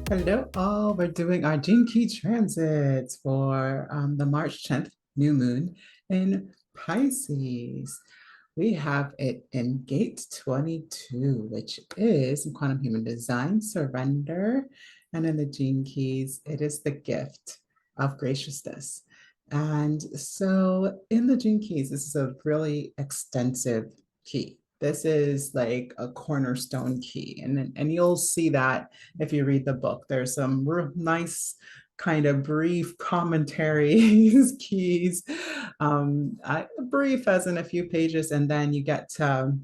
Hello, all. We're doing our Gene Key transits for the March 10th new moon in Pisces. We have it in gate 22, which is quantum human design, surrender. And in the Gene Keys, it is the gift of graciousness. And so in the Gene Keys, this is a really extensive key. This is like a cornerstone key. And you'll see that if you read the book. There's some real nice kind of brief commentaries, keys, brief as in a few pages, and then you get to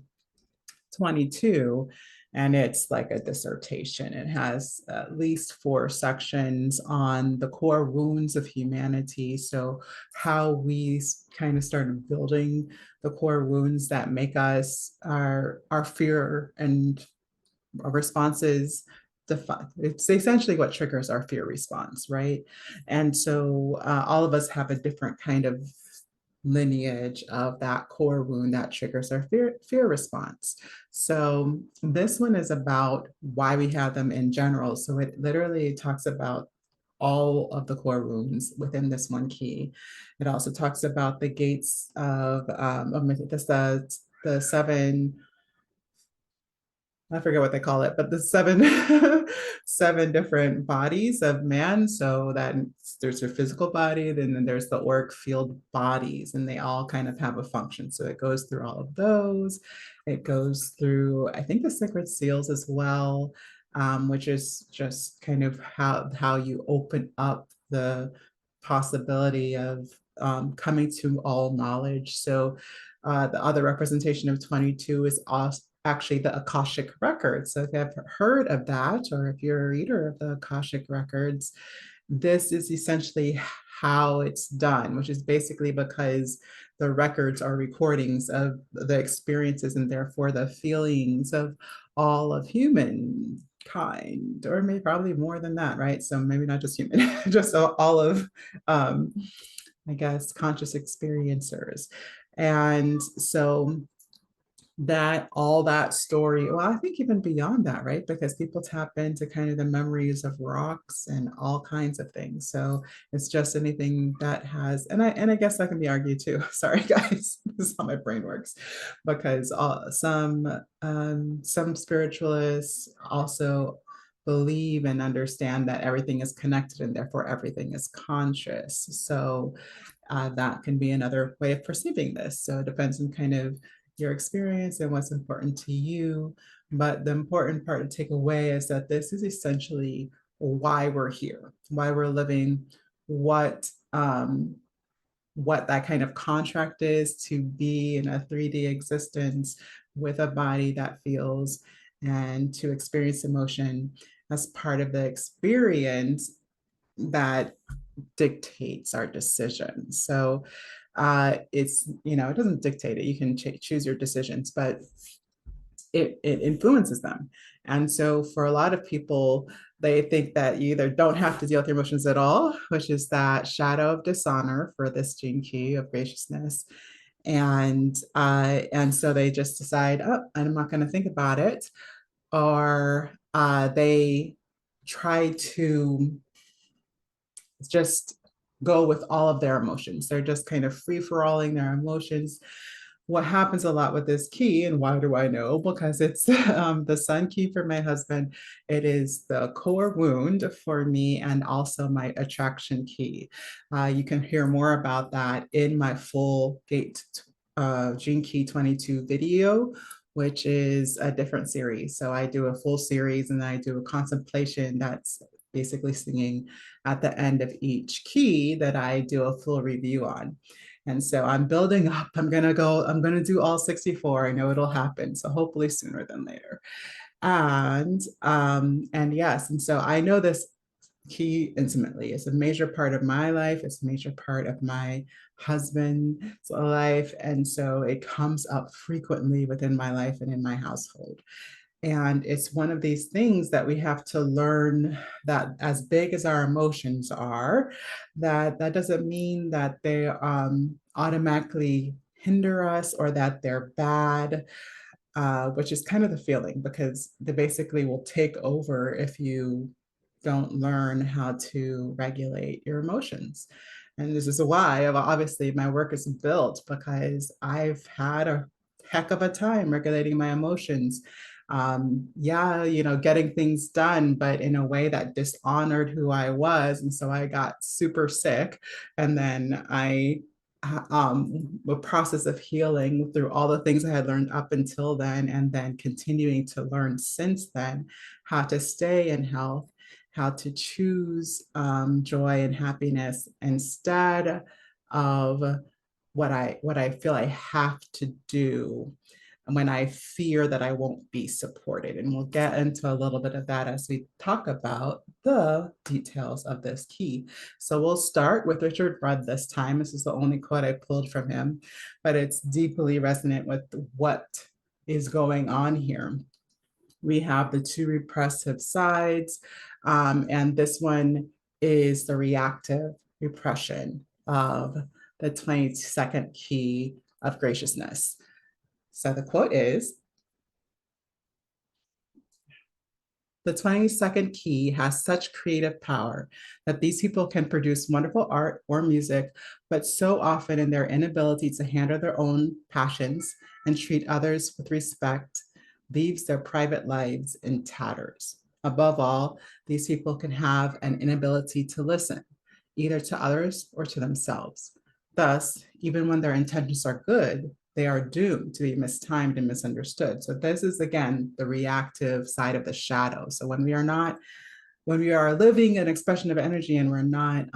22 and it's like a dissertation. It has at least 4 sections on the core wounds of humanity. So how we kind of started building the core wounds that make us our fear and our responses. It's essentially what triggers our fear response, right? And so all of us have a different kind of lineage of that core wound that triggers our fear response. So this one is about why we have them in general. So it literally talks about all of the core wounds within this one key. It also talks about the gates of the seven, I forget what they call it, but the seven seven different bodies of man. So that there's your physical body, then there's the auric field bodies, and they all kind of have a function. So it goes through all of those. It goes through, I think, the sacred seals as well, which is just kind of how you open up the possibility of coming to all knowledge. So the other representation of 22 is also actually the Akashic records. So if you've heard of that, or if you're a reader of the Akashic records, this is essentially how it's done, which is basically because the records are recordings of the experiences and therefore the feelings of all of humankind, or maybe probably more than that, right? So maybe not just human, just all of, um, I guess, conscious experiencers. And so that all that story, well, I think even beyond that, right? Because people tap into kind of the memories of rocks and all kinds of things. So it's just anything that has, and I guess that can be argued too. Sorry, guys, this is how my brain works, because some spiritualists also believe and understand that everything is connected and therefore everything is conscious. So that can be another way of perceiving this. So it depends on kind of your experience and what's important to you. But the important part to take away is that this is essentially why we're here, why we're living, what that kind of contract is to be in a 3D existence with a body that feels and to experience emotion as part of the experience that dictates our decisions. So it's, it doesn't dictate it. You can choose your decisions, but it influences them. And so for a lot of people, they think that you either don't have to deal with your emotions at all, which is that shadow of dishonor for this gene key of graciousness. And so they just decide, oh, I'm not going to think about it. Or they try to just go with all of their emotions. They're just kind of free for alling their emotions. What happens a lot with this key, and why do I know? Because it's the sun key for my husband. It is the core wound for me and also my attraction key. You can hear more about that in my full gate Gene Key 22 video, which is a different series. So I do a full series and then I do a contemplation that's basically singing at the end of each key that I do a full review on. And so I'm building up. I'm going to do all 64. I know it'll happen. So hopefully sooner than later. And yes, and so I know this key intimately. It's a major part of my life. It's a major part of my husband's life. And so it comes up frequently within my life and in my household. And it's one of these things that we have to learn, that as big as our emotions are, that doesn't mean that they automatically hinder us or that they're bad, which is kind of the feeling, because they basically will take over if you don't learn how to regulate your emotions. And this is why obviously my work is built, because I've had a heck of a time regulating my emotions. Yeah, getting things done, but in a way that dishonored who I was. And so I got super sick. And then a process of healing through all the things I had learned up until then, and then continuing to learn since then how to stay in health, how to choose joy and happiness instead of what I feel I have to do when I fear that I won't be supported. And we'll get into a little bit of that as we talk about the details of this key. So we'll start with Richard Rudd this time. This is the only quote I pulled from him, but it's deeply resonant with what is going on here. We have the two repressive sides, and this one is the reactive repression of the 22nd key of graciousness. So the quote is, the 22nd key has such creative power that these people can produce wonderful art or music, but so often in their inability to handle their own passions and treat others with respect, leaves their private lives in tatters. Above all, these people can have an inability to listen, either to others or to themselves. Thus, even when their intentions are good, they are doomed to be mistimed and misunderstood. So this is, again, the reactive side of the shadow. So when we are living an expression of energy and we're not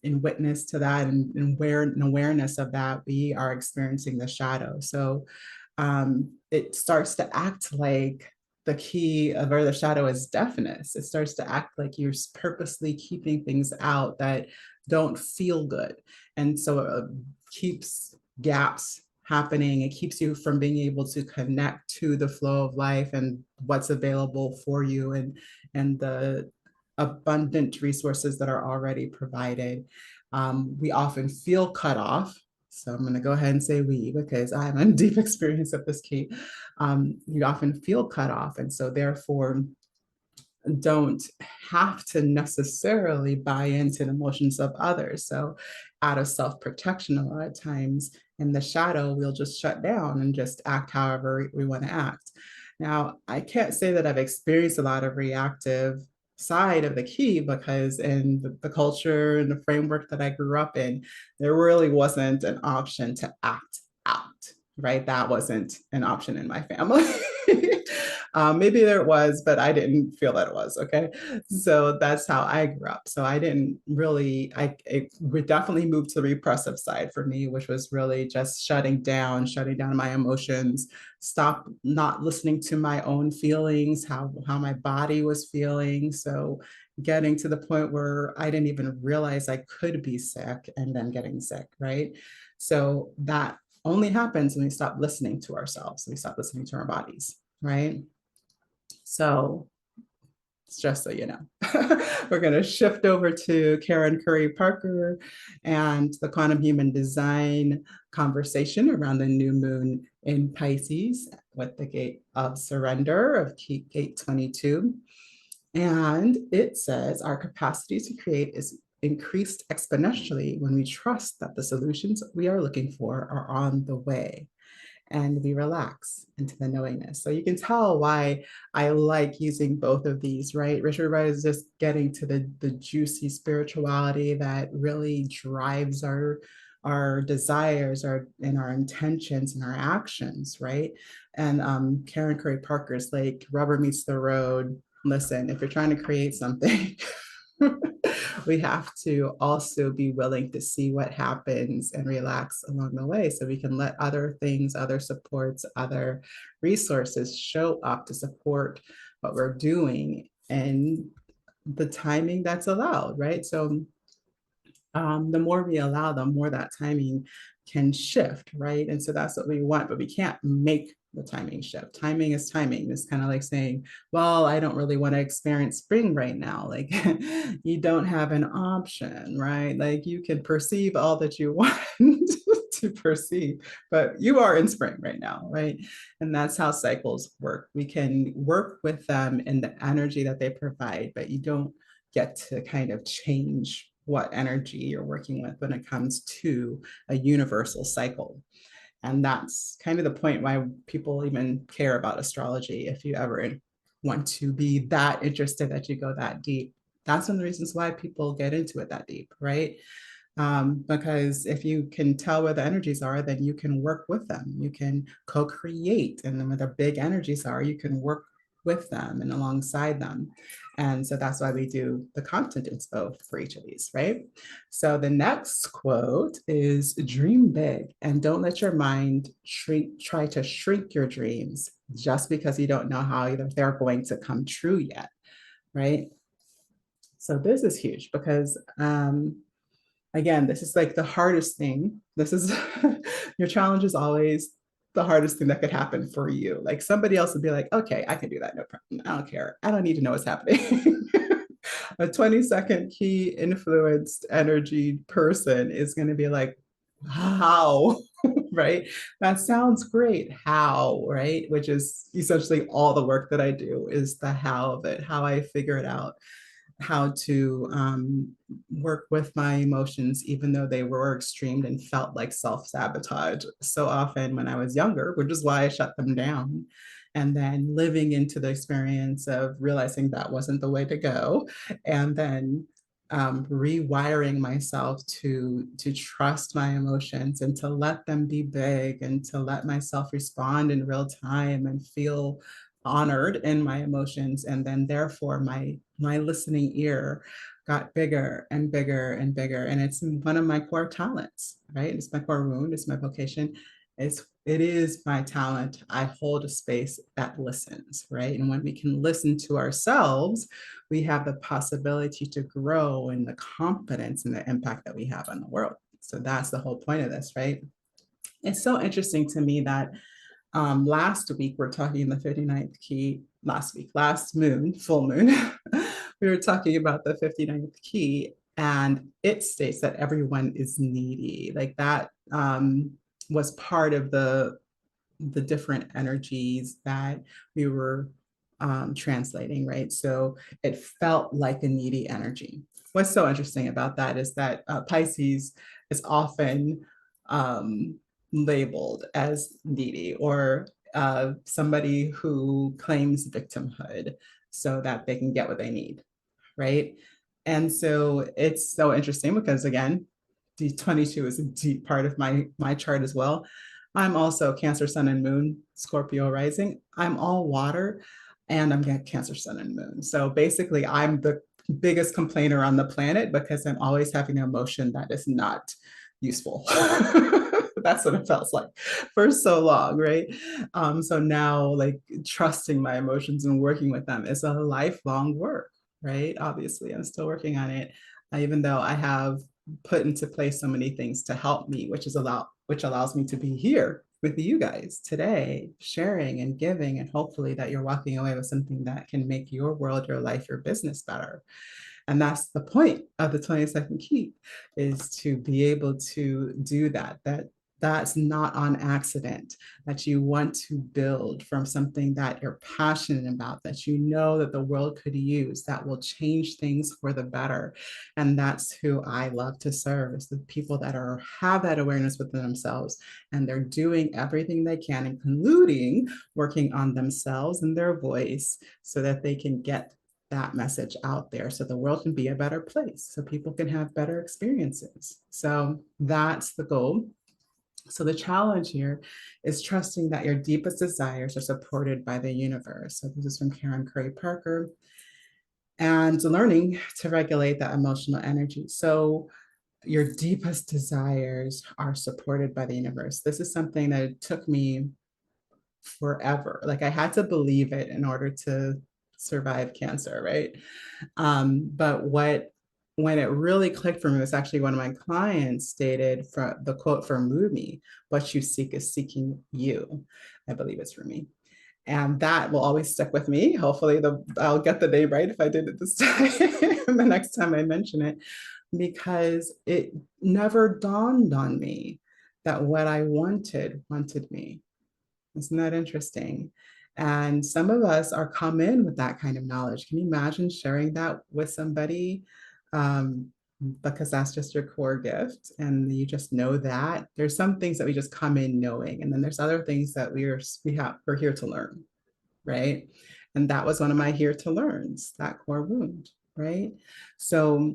in witness to that and awareness of that, we are experiencing the shadow. So it starts to act like the key of or the shadow is deafness. It starts to act like you're purposely keeping things out that don't feel good. And so it keeps gaps happening. It keeps you from being able to connect to the flow of life and what's available for you, and the abundant resources that are already provided. We often feel cut off. So I'm going to go ahead and say we, because I have a deep experience of this key. You often feel cut off. And so therefore, don't have to necessarily buy into the emotions of others. So out of self-protection, a lot of times in the shadow, we'll just shut down and just act however we want to act. Now, I can't say that I've experienced a lot of reactive side of the key, because in the culture and the framework that I grew up in, there really wasn't an option to act out, right? That wasn't an option in my family. Maybe there was, but I didn't feel that it was. Okay. So that's how I grew up. So I didn't really, it would definitely move to the repressive side for me, which was really just shutting down my emotions, stop not listening to my own feelings, how my body was feeling. So getting to the point where I didn't even realize I could be sick and then getting sick. Right. So that only happens when we stop listening to ourselves, we stop listening to our bodies. Right. So just so you know, we're going to shift over to Karen Curry Parker and the quantum human design conversation around the new moon in Pisces with the gate of surrender of gate 22. And it says our capacity to create is increased exponentially when we trust that the solutions we are looking for are on the way, and we relax into the knowingness. So you can tell why I like using both of these, right? Richard Wright is just getting to the juicy spirituality that really drives our desires, and our intentions and our actions, right? And Karen Curry Parker's like rubber meets the road. Listen, if you're trying to create something, we have to also be willing to see what happens and relax along the way, so we can let other things, other supports, other resources show up to support what we're doing and the timing that's allowed, right? So the more we allow, the more that timing can shift, right? And so that's what we want, but we can't make the timing shift. Timing is timing. It's kind of like saying, well, I don't really want to experience spring right now. Like you don't have an option, right? Like you can perceive all that you want to perceive, but you are in spring right now, right? And that's how cycles work. We can work with them in the energy that they provide, but you don't get to kind of change what energy you're working with when it comes to a universal cycle. And that's kind of the point why people even care about astrology. If you ever want to be that interested that you go that deep, that's one of the reasons why people get into it that deep, right? Because if you can tell where the energies are, then you can work with them. You can co-create, and then where the big energies are, you can work with them and alongside them. And so that's why we do the content inspo for each of these, right? So the next quote is dream big and don't let your mind try to shrink your dreams just because you don't know how they're going to come true yet, right? So this is huge because again, this is like the hardest thing. This is your challenge is always the hardest thing that could happen for you. Like somebody else would be like, okay, I can do that. No problem. I don't care. I don't need to know what's happening. A 22nd key influenced energy person is going to be like, how? Right? That sounds great. How? Right? Which is essentially all the work that I do is the how of it, how I figure it out, how to work with my emotions, even though they were extreme and felt like self sabotage so often when I was younger, which is why I shut them down. And then living into the experience of realizing that wasn't the way to go. And then rewiring myself to trust my emotions and to let them be big and to let myself respond in real time and feel honored in my emotions, and then therefore my listening ear got bigger and bigger and bigger, and it's one of my core talents, right? It's my core wound, it's my vocation, it is my talent. I hold a space that listens, right? And when we can listen to ourselves, we have the possibility to grow in the confidence and the impact that we have on the world. So that's the whole point of this, right? It's so interesting to me that last week, we're talking the 59th key. Last week, last moon, full moon, we were talking about the 59th key, and it states that everyone is needy. Like that was part of the different energies that we were translating, right? So it felt like a needy energy. What's so interesting about that is that Pisces is often labeled as needy or somebody who claims victimhood so that they can get what they need, right? And so it's so interesting because again, D22 is a deep part of my chart as well. I'm also Cancer, Sun, and Moon, Scorpio rising. I'm all water, and I'm Cancer, Sun, and Moon. So basically, I'm the biggest complainer on the planet because I'm always having an emotion that is not useful. That's what it felt like for so long, right? So now, like trusting my emotions and working with them is a lifelong work, right? Obviously, I'm still working on it, even though I have put into place so many things to help me, which allows me to be here with you guys today, sharing and giving, and hopefully that you're walking away with something that can make your world, your life, your business better. And that's the point of the 22nd key, is to be able to do that's not on accident, that you want to build from something that you're passionate about, that you know that the world could use, that will change things for the better. And that's who I love to serve, is the people that have that awareness within themselves, and they're doing everything they can, including working on themselves and their voice so that they can get that message out there so the world can be a better place, so people can have better experiences. So that's the goal. So the challenge here is trusting that your deepest desires are supported by the universe. So this is from Karen Curry Parker. And learning to regulate that emotional energy. So your deepest desires are supported by the universe. This is something that took me forever. Like I had to believe it in order to survive cancer, right? But when it really clicked for me was actually one of my clients stated from the quote from Rumi, what you seek is seeking you. I believe it's Rumi. And that will always stick with me. Hopefully I'll get the name right if I did it this time, the next time I mention it, because it never dawned on me that what I wanted me. Isn't that interesting? And some of us are come in with that kind of knowledge. Can you imagine sharing that with somebody? Um, because that's just your core gift and you just know that. There's some things that we just come in knowing, and then there's other things that we're here to learn, right? And that was one of my here to learns, that core wound, right? So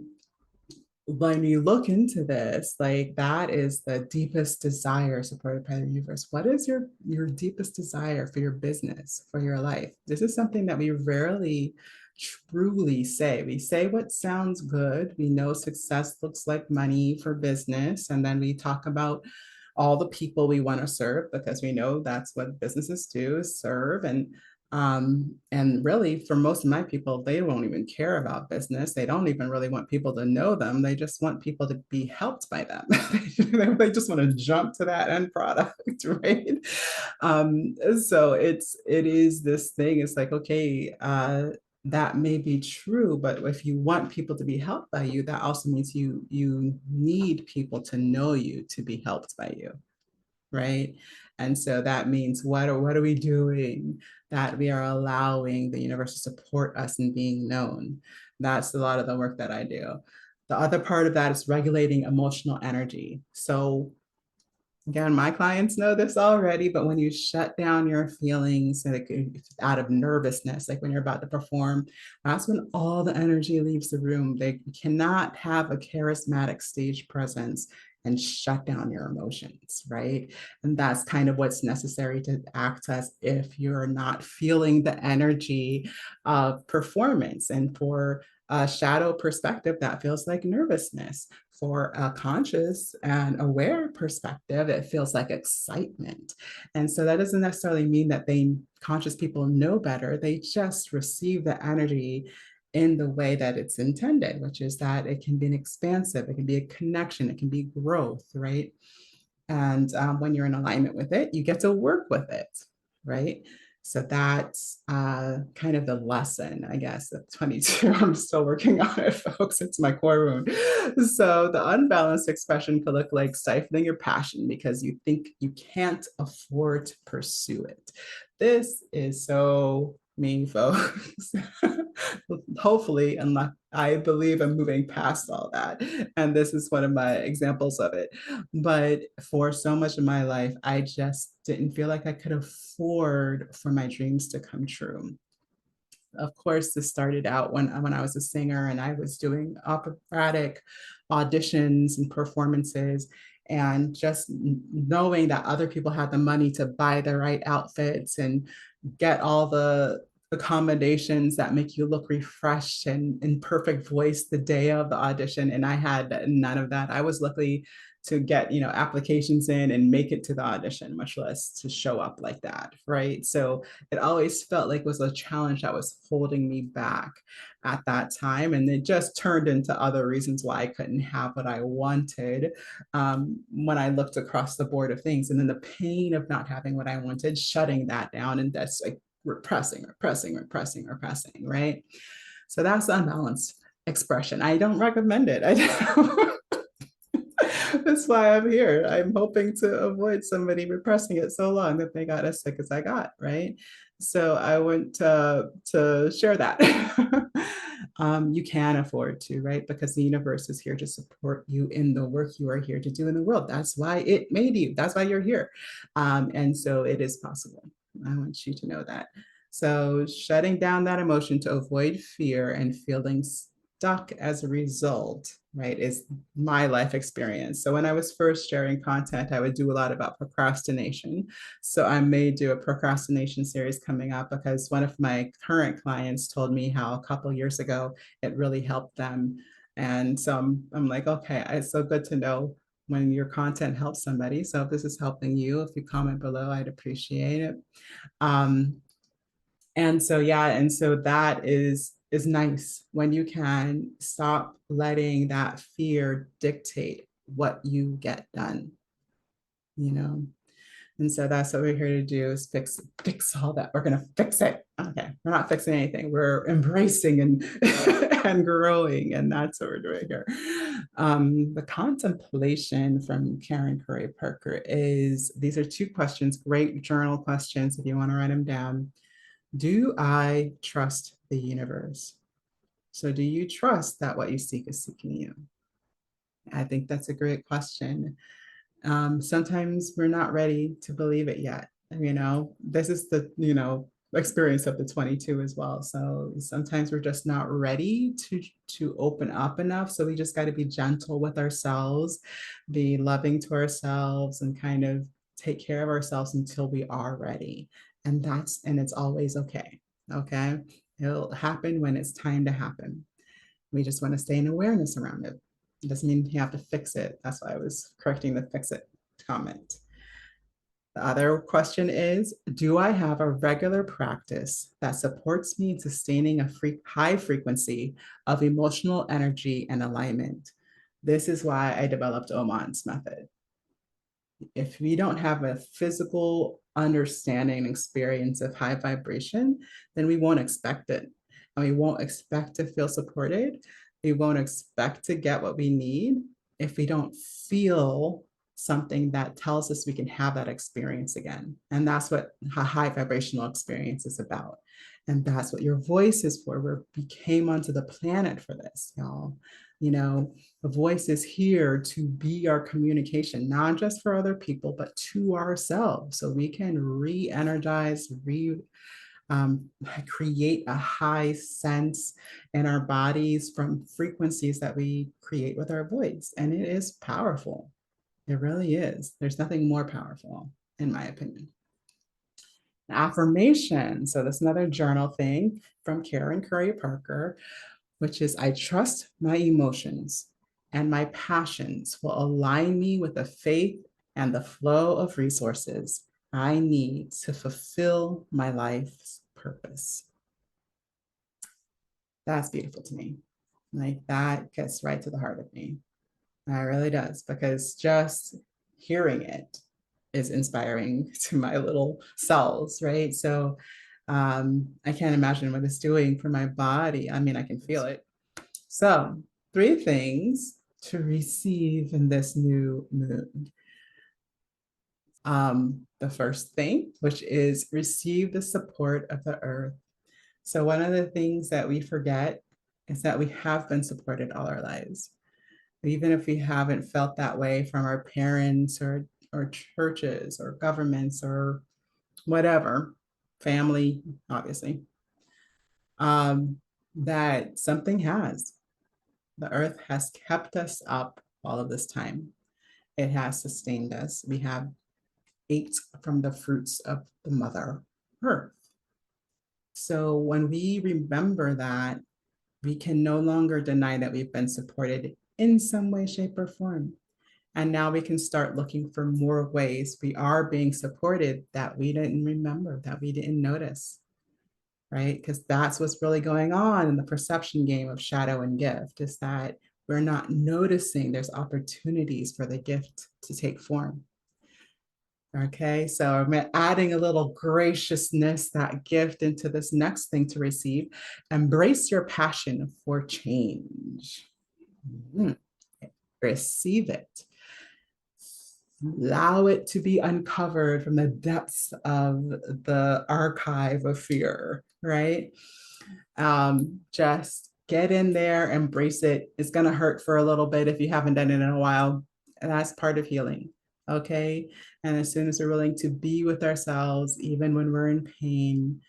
when you look into this, like that is the deepest desire supported by the universe. What is your deepest desire for your business, for your life? This is something that we rarely truly say. We say what sounds good. We know success looks like money for business, and then we talk about all the people we want to serve because we know that's what businesses do, is serve. And really, for most of my people, they won't even care about business. They don't even really want people to know them. They just want people to be helped by them. They just want to jump to that end product, right? So it is this thing. It's like, okay, that may be true, but if you want people to be helped by you, that also means you need people to know you to be helped by you, right? And so that means what are we doing that we are allowing the universe to support us in being known? That's a lot of the work that I do. The other part of that is regulating emotional energy. So again, my clients know this already, but when you shut down your feelings like out of nervousness, like when you're about to perform, that's when all the energy leaves the room. They cannot have a charismatic stage presence and shut down your emotions, right? And that's kind of what's necessary to act as if you're not feeling the energy of performance. And for a shadow perspective, that feels like nervousness. For a conscious and aware perspective, it feels like excitement. And so that doesn't necessarily mean that conscious people know better. They just receive the energy in the way that it's intended, which is that it can be an expansive, it can be a connection, it can be growth, right? And when you're in alignment with it, you get to work with it, right? So that's kind of the lesson, I guess, of 22. I'm still working on it, folks. It's my core wound. So the unbalanced expression could look like stifling your passion because you think you can't afford to pursue it. This is so me, folks. Hopefully, unless I believe I'm moving past all that. And this is one of my examples of it. But for so much of my life, I just didn't feel like I could afford for my dreams to come true. Of course, this started out when I was a singer and I was doing operatic auditions and performances, and just knowing that other people had the money to buy the right outfits and get all the accommodations that make you look refreshed and in perfect voice the day of the audition. And I had none of that. I was lucky to get, applications in and make it to the audition, much less to show up like that, right? So it always felt like it was a challenge that was holding me back at that time. And it just turned into other reasons why I couldn't have what I wanted when I looked across the board of things. And then the pain of not having what I wanted, shutting that down. And that's like repressing, right? So that's the unbalanced expression. I don't recommend it. That's why I'm here. I'm hoping to avoid somebody repressing it so long that they got as sick as I got, right? So I want to share that. You can afford to, right? Because the universe is here to support you in the work you are here to do in the world. That's why it made you. That's why you're here. And so it is possible. I want you to know that. So shutting down that emotion to avoid fear and feelings stuck as a result, right, is my life experience. So when I was first sharing content, I would do a lot about procrastination. So I may do a procrastination series coming up because one of my current clients told me how a couple years ago it really helped them. And so I'm like, okay, it's so good to know when your content helps somebody. So if this is helping you, if you comment below, I'd appreciate it. Um, and so, yeah, and so that is is nice, when you can stop letting that fear dictate what you get done, you know? And so that's what we're here to do, is fix all that. We're going to fix it. Okay. We're not fixing anything. We're embracing and and growing. And that's what we're doing here. The contemplation from Karen Curry Parker is, these are two questions, great journal questions if you want to write them down. Do I trust the universe? So do you trust that what you seek is seeking you? I think that's a great question. Sometimes we're not ready to believe it yet. This is the, experience of the 22 as well. So sometimes we're just not ready to open up enough. So we just got to be gentle with ourselves, be loving to ourselves, and kind of take care of ourselves until we are ready. And it's always okay. Okay. It'll happen when it's time to happen. We just want to stay in awareness around it. It doesn't mean you have to fix it. That's why I was correcting the fix it comment. The other question is, do I have a regular practice that supports me in sustaining a high frequency of emotional energy and alignment? This is why I developed OMance method. If we don't have a physical understanding and experience of high vibration, then we won't expect it. And we won't expect to feel supported. We won't expect to get what we need if we don't feel something that tells us we can have that experience again. And that's what a high vibrational experience is about. And that's what your voice is for. We came onto the planet for this, y'all. The voice is here to be our communication, not just for other people, but to ourselves. So we can re-energize, create a high sense in our bodies from frequencies that we create with our voice. And it is powerful. It really is. There's nothing more powerful, in my opinion. Affirmation. So that's another journal thing from Karen Curry Parker, which is, I trust my emotions and my passions will align me with the faith and the flow of resources I need to fulfill my life's purpose. That's beautiful to me. Like, that gets right to the heart of me. It really does, because just hearing it is inspiring to my little cells, right? So I can't imagine what it's doing for my body. I mean, I can feel it. So 3 things to receive in this new moon. The first thing, which is receive the support of the earth. So one of the things that we forget is that we have been supported all our lives. Even if we haven't felt that way from our parents or churches or governments or whatever, family, obviously, that something has. The earth has kept us up all of this time. It has sustained us. We have ate from the fruits of the Mother Earth. So when we remember that, we can no longer deny that we've been supported in some way, shape, or form. And now we can start looking for more ways we are being supported that we didn't remember, that we didn't notice, right? Because that's what's really going on in the perception game of shadow and gift, is that we're not noticing there's opportunities for the gift to take form. Okay, so I'm adding a little graciousness, that gift, into this next thing to receive. Embrace your passion for change. Receive it. Allow it to be uncovered from the depths of the archive of fear, right? Just get in there, embrace it. It's going to hurt for a little bit if you haven't done it in a while. And that's part of healing. Okay. And as soon as we're willing to be with ourselves, even when we're in pain,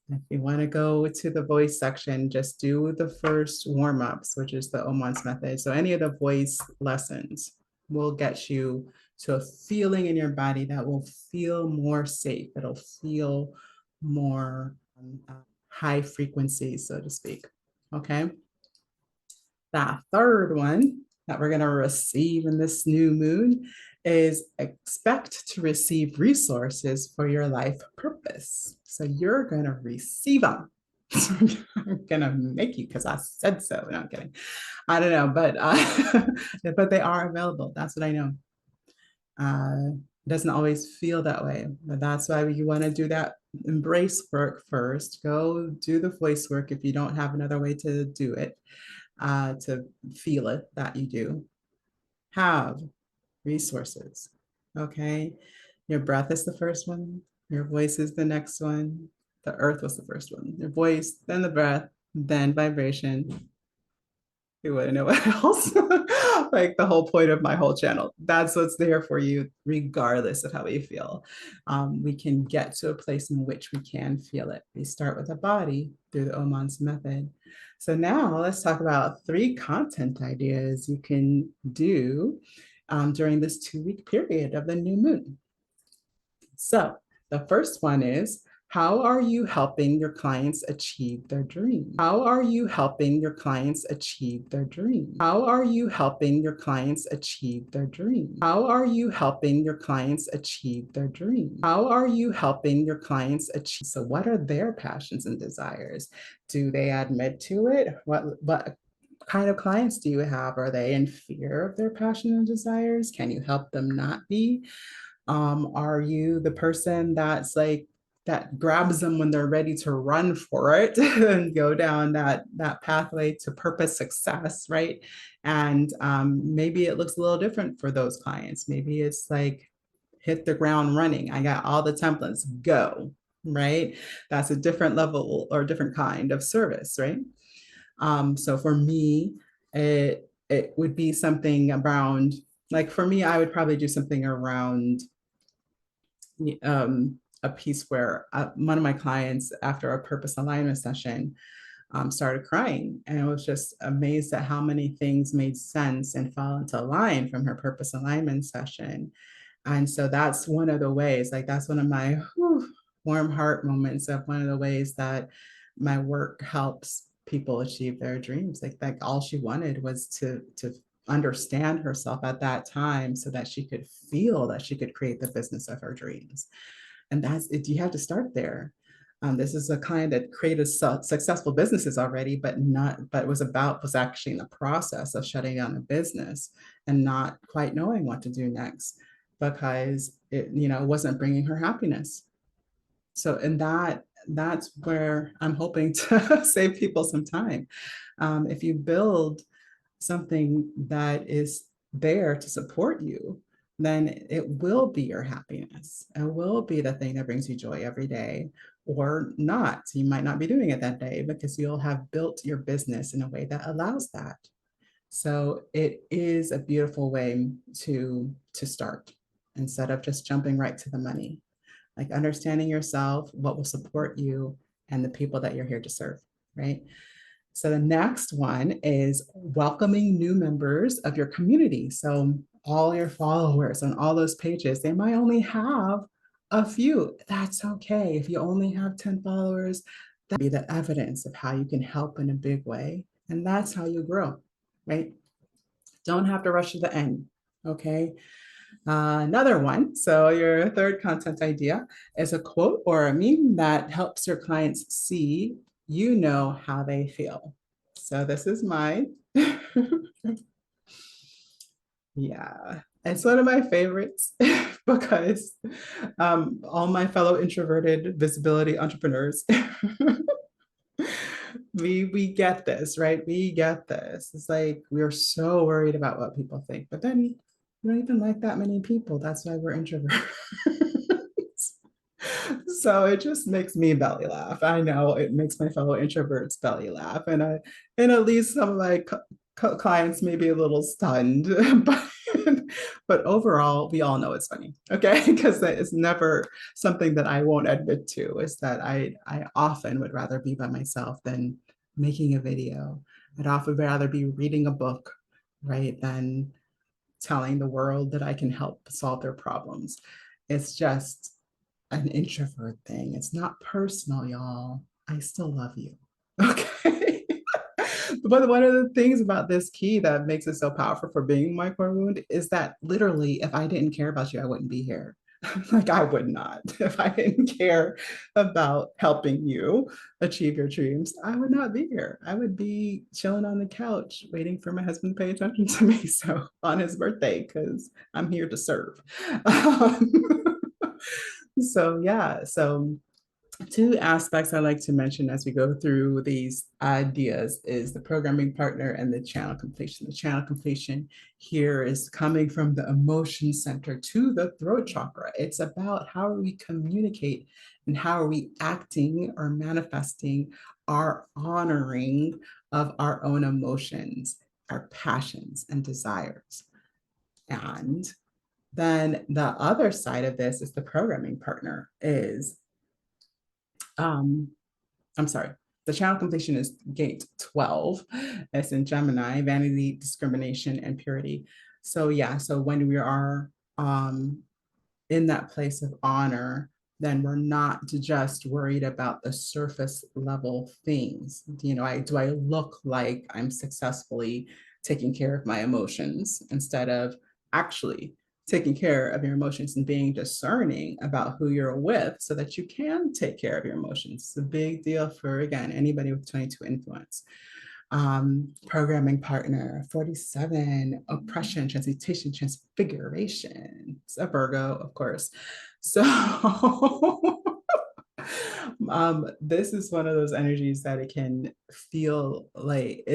if you want to go to the voice section, just do the first warm-ups, which is the OMance method. So any of the voice lessons will get you to a feeling in your body that will feel more safe. It'll feel more high frequency, so to speak. Okay. That third one that we're going to receive in this new moon is expect to receive resources for your life purpose. So you're going to receive them. I'm gonna make you because I said so. No, I'm kidding. I don't know, but but they are available. That's what I know. It doesn't always feel that way, but that's why you want to do that embrace work first. Go do the voice work if you don't have another way to do it, to feel it that you do. Have resources. Okay. Your breath is the first one, your voice is the next one. The earth was the first one. Your voice, then the breath, then vibration, you wouldn't know what else. Like the whole point of my whole channel. That's what's there for you, regardless of how we feel. We can get to a place in which we can feel it. We start with the body through the OMance method. So now let's talk about 3 content ideas you can do during this 2-week period of the new moon. So the first one is, how are you helping your clients achieve their dreams? How are you helping your clients achieve their dreams? How are you helping your clients achieve their dreams? How are you helping your clients achieve their dreams? How are you helping your clients achieve? So what are their passions and desires? Do they admit to it? What kind of clients do you have? Are they in fear of their passion and desires? Can you help them not be? Are you the person that's like that grabs them when they're ready to run for it and go down that pathway to purpose success, right? And maybe it looks a little different for those clients. Maybe it's like hit the ground running. I got all the templates, go, right? That's a different level or different kind of service, right? So for me, it would be something around, like for me, I would probably do something around a piece where one of my clients, after a purpose alignment session, started crying. And I was just amazed at how many things made sense and fell into line from her purpose alignment session. And so that's one of the ways, like that's one of my warm heart moments of one of the ways that my work helps people achieve their dreams. Like all she wanted was to understand herself at that time so that she could feel that she could create the business of her dreams. And that's it. You have to start there. This is a client that created successful businesses already, but was actually in the process of shutting down a business and not quite knowing what to do next because it, wasn't bringing her happiness. So, and that's where I'm hoping to save people some time. If you build something that is there to support you, then it will be your happiness. It will be the thing that brings you joy every day or not. You might not be doing it that day because you'll have built your business in a way that allows that. So it is a beautiful way to start instead of just jumping right to the money. Like understanding yourself, what will support you, and the people that you're here to serve, right? So the next one is welcoming new members of your community. So all your followers on all those pages, they might only have a few. That's okay. If you only have 10 followers, that be the evidence of how you can help in a big way. And that's how you grow, right? Don't have to rush to the end, okay? Another one, so your third content idea is a quote or a meme that helps your clients see how they feel. So this is mine. Yeah, it's one of my favorites because all my fellow introverted visibility entrepreneurs, we get this, right? We get this. It's like we're so worried about what people think, but then we don't even like that many people. That's why we're introverts. So it just makes me belly laugh. I know it makes my fellow introverts belly laugh, and at least some of my clients may be a little stunned, but overall, we all know it's funny, okay? Because it's never something that I won't admit to. Is that I often would rather be by myself than making a video. I'd often rather be reading a book, right, than telling the world that I can help solve their problems. It's just an introvert thing. It's not personal, y'all. I still love you. Okay. But one of the things about this key that makes it so powerful for being my core wound is that literally, if I didn't care about you, I wouldn't be here. Like I would not. If I didn't care about helping you achieve your dreams, I would not be here. I would be chilling on the couch waiting for my husband to pay attention to me. So on his birthday, because I'm here to serve. Um, so yeah, so two aspects I like to mention as we go through these ideas is the programming partner and the channel completion. The channel completion here is coming from the emotion center to the throat chakra. It's about how we communicate and how are we acting or manifesting our honoring of our own emotions, our passions and desires. And then the other side of this is the programming partner is um, I'm sorry, the channel completion is gate 12. It's in Gemini, vanity, discrimination, and purity. So yeah, so when we are in that place of honor, then we're not just worried about the surface level things. You know, do I look like I'm successfully taking care of my emotions instead of actually taking care of your emotions and being discerning about who you're with so that you can take care of your emotions. It's a big deal for, again, anybody with 22 influence. Programming partner, 47, oppression, transmutation, transfiguration. It's a Virgo, of course. So this is one of those energies that it can feel like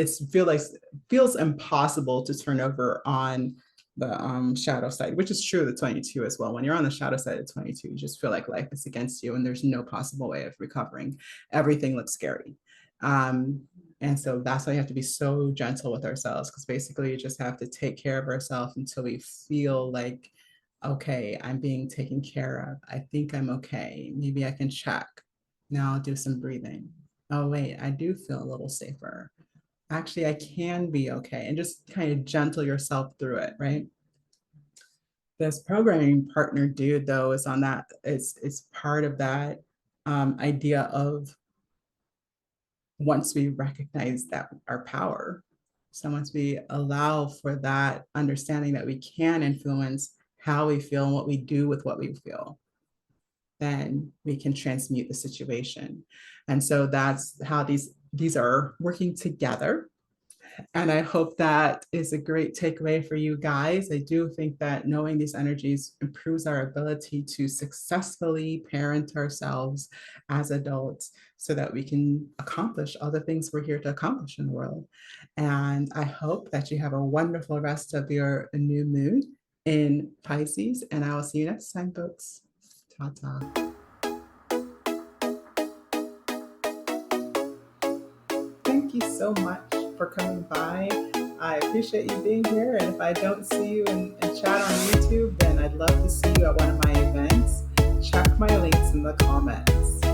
feels impossible to turn over on the shadow side, which is true of the 22 as well. When you're on the shadow side of 22, you just feel like life is against you and there's no possible way of recovering. Everything looks scary. And so that's why you have to be so gentle with ourselves, because basically you just have to take care of ourselves until we feel like, okay, I'm being taken care of. I think I'm okay. Maybe I can check. Now I'll do some breathing. Oh, wait, I do feel a little safer. Actually, I can be okay. And just kind of gentle yourself through it, right? This programming partner dude, though, is on that, it's part of that idea of once we recognize that our power, so once we allow for that understanding that we can influence how we feel and what we do with what we feel, then we can transmute the situation. And so that's how these are working together. And I hope that is a great takeaway for you guys. I do think that knowing these energies improves our ability to successfully parent ourselves as adults so that we can accomplish all the things we're here to accomplish in the world. And I hope that you have a wonderful rest of your new moon in Pisces. And I will see you next time, folks. Ta-ta. Thank you so much for coming by. I appreciate you being here. And if I don't see you in chat on YouTube, then I'd love to see you at one of my events. Check my links in the comments.